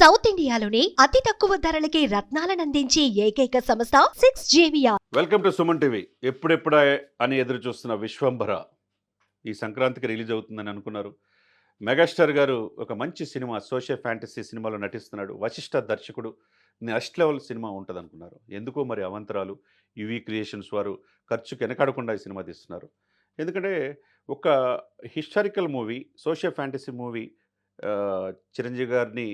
South ఇండియాలోని అతి తక్కువ ధరలకి రత్నాలనందించే ఏకైక సంస్థ 6JVR. Welcome to Suman TV. ఎప్పుడెప్పుడా అని ఎదురు చూస్తున్న విశ్వంభర ఈ సంక్రాంతికి రిలీజ్ అవుతుందని అనుకున్నారు. మెగాస్టార్ గారు ఒక మంచి సినిమా సోషల్ ఫ్యాంటసీ సినిమాలో నటిస్తున్నాడు. వశిష్ఠ దర్శకుడు, నెక్స్ట్ లెవెల్ సినిమా ఉంటుంది అనుకున్నారు. ఎందుకో మరి అవంతరాలు యువి క్రియేషన్స్ వారు ఖర్చుకి వెనకాడకుండా ఈ సినిమా తీస్తున్నారు. ఎందుకంటే ఒక historical movie, social fantasy movie, Chiranjeevi గారిని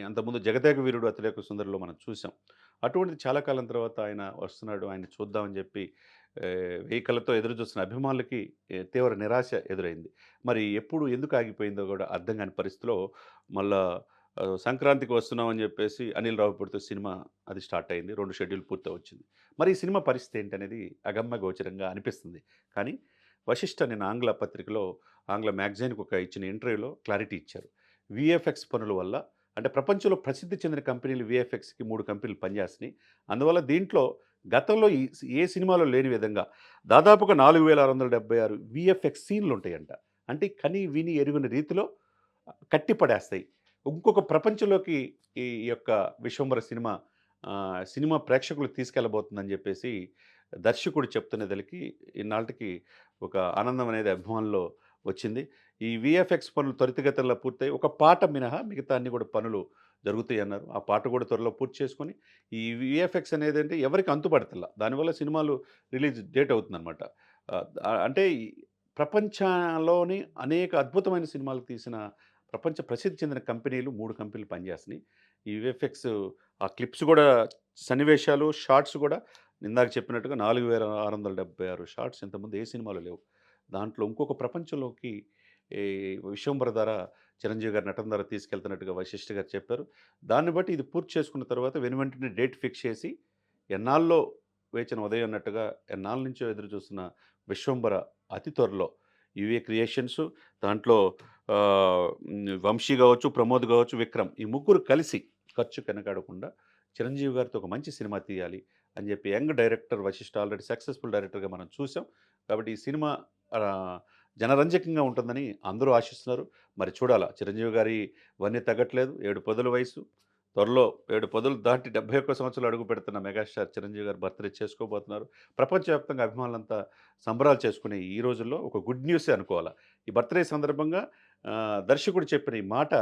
అంతకుముందు జగదేక వీరుడు అతిలోక సుందరిలో మనం చూసాం. అటువంటిది చాలా కాలం తర్వాత ఆయన వస్తున్నాడు, ఆయన చూద్దామని చెప్పి వెయ్యి కళ్ళతో ఎదురు చూస్తున్న అభిమానులకి తీవ్ర నిరాశ ఎదురైంది. మరి ఎప్పుడు ఎందుకు ఆగిపోయిందో కూడా అర్థం కాని పరిస్థితిలో మళ్ళా సంక్రాంతికి వస్తున్నామని చెప్పేసి అనిల్ రావిపూడితో సినిమా అది స్టార్ట్ అయింది. 2 షెడ్యూల్ పూర్తి వచ్చింది. మరి ఈ సినిమా పరిస్థితి ఏంటనేది అగమ్య గోచరంగా అనిపిస్తుంది. కానీ వశిష్ఠ నిన్న ఆంగ్ల పత్రికలో, ఆంగ్ల మ్యాగజైన్కి ఒక ఇచ్చిన ఇంటర్వ్యూలో క్లారిటీ ఇచ్చారు. విఎఫ్ఎక్స్ పనుల వల్ల, అంటే ప్రపంచంలో ప్రసిద్ధి చెందిన కంపెనీలు విఎఫ్ఎక్స్కి 3 కంపెనీలు పనిచేస్తున్నాయి. అందువల్ల దీంట్లో గతంలో ఏ సినిమాలో లేని విధంగా దాదాపుగా 4676 విఎఫ్ఎక్స్ సీన్లు ఉంటాయంట. అంటే కని విని ఎరుగని రీతిలో కట్టిపడేస్తాయి. ఇంకొక ప్రపంచంలోకి ఈ యొక్క విశ్వంబర సినిమా సినిమా ప్రేక్షకులు తీసుకెళ్ళబోతుందని చెప్పేసి దర్శకుడు చెప్తున్నదలికి ఇన్నాళ్ళకి ఒక ఆనందం అనేది అభిమానుల్లో వచ్చింది. ఈ విఎఫ్ఎక్స్ పనులు త్వరితగతిలో పూర్తయి ఒక పాట మినహా మిగతా అన్ని కూడా పనులు జరుగుతాయి అన్నారు. ఆ పాట కూడా త్వరలో పూర్తి చేసుకొని ఈ విఎఫ్ఎక్స్ అనేది అంటే ఎవరికి అంతుపడతల్లా, దానివల్ల సినిమాలు రిలీజ్ డేట్ అవుతుందన్నమాట. అంటే ప్రపంచంలోని అనేక అద్భుతమైన సినిమాలు తీసిన ప్రపంచ ప్రసిద్ధి చెందిన కంపెనీలు 3 కంపెనీలు పనిచేస్తున్నాయి. ఈ విఎఫ్ఎక్స్ ఆ క్లిప్స్ కూడా, సన్నివేశాలు, షార్ట్స్ కూడా ఇందాక చెప్పినట్టుగా 4676 షార్ట్స్ ఇంతకుముందు ఏ సినిమాలో లేవు. దాంట్లో ఇంకొక ప్రపంచంలోకి ఈ విశ్వంబర ద్వారా చిరంజీవి గారి నటన ద్వారా తీసుకెళ్తున్నట్టుగా వశిష్ఠ గారు చెప్పారు. దాన్ని బట్టి ఇది పూర్తి చేసుకున్న తర్వాత వెనువెంటనే డేట్ ఫిక్స్ చేసి ఎన్నాళ్ళలో వేచిన ఉదయం అన్నట్టుగా ఎన్నాళ్ళ నుంచో ఎదురు చూస్తున్న విశ్వంబర అతి త్వరలో యువే క్రియేషన్స్, దాంట్లో వంశీ కావచ్చు, ప్రమోద్ కావచ్చు, విక్రమ్, ఈ ముగ్గురు కలిసి ఖర్చు వెనకాడకుండా చిరంజీవి గారితో ఒక మంచి సినిమా తీయాలి అని చెప్పి young director Vassishta already successful డైరెక్టర్గా మనం చూసాం. కాబట్టి ఈ సినిమా జనరంజకంగా ఉంటుందని అందరూ ఆశిస్తున్నారు. మరి చూడాలా, చిరంజీవి గారి వన్నీ తగ్గట్లేదు. 7 పదుల వయసు, త్వరలో 7 పదులు దాటి 71 సంవత్సరాలు అడుగు పెడుతున్న మెగాస్టార్ చిరంజీవి గారు బర్త్డే చేసుకోబోతున్నారు. ప్రపంచవ్యాప్తంగా అభిమానులంతా సంబరాలు చేసుకునే ఈ రోజుల్లో ఒక గుడ్ న్యూసే అనుకోవాలా. ఈ బర్త్డే సందర్భంగా దర్శకుడు చెప్పిన ఈ మాట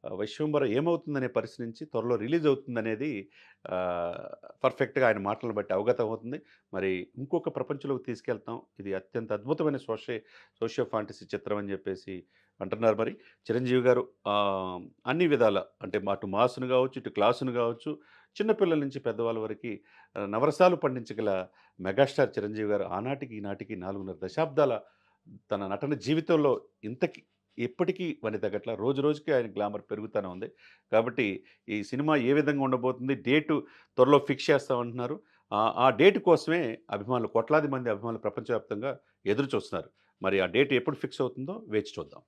విశ్వంబర ఏమవుతుందనే పరిస్థితి నుంచి త్వరలో రిలీజ్ అవుతుందనేది పర్ఫెక్ట్గా ఆయన మాటలను బట్టి అవగతం అవుతుంది. మరి ఇంకొక ప్రపంచంలోకి తీసుకెళ్తాం, ఇది అత్యంత అద్భుతమైన సోషియో ఫాంటసీ చిత్రం అని చెప్పేసి అంటున్నారు. మరి చిరంజీవి గారు అన్ని విధాల, అంటే అటు మాసును కావచ్చు, ఇటు క్లాసును కావచ్చు, చిన్నపిల్లల నుంచి పెద్దవాళ్ళ వరకు నవరసాలు పండించగల మెగాస్టార్ చిరంజీవి గారు ఆనాటికి ఈనాటికి 4.5 దశాబ్దాల తన నటన జీవితంలో ఇంతకి ఎప్పటికీ వని తగ్గట్ల రోజు రోజుకి ఆయన గ్లామర్ పెరుగుతూనే ఉంది. కాబట్టి ఈ సినిమా ఏ విధంగా ఉండబోతుంది, డేటు త్వరలో ఫిక్స్ చేస్తామంటున్నారు. ఆ డేట్ కోసమే అభిమానులు, కోట్లాది మంది అభిమానులు ప్రపంచవ్యాప్తంగా ఎదురు చూస్తున్నారు. మరి ఆ డేట్ ఎప్పుడు ఫిక్స్ అవుతుందో వేచి చూద్దాం.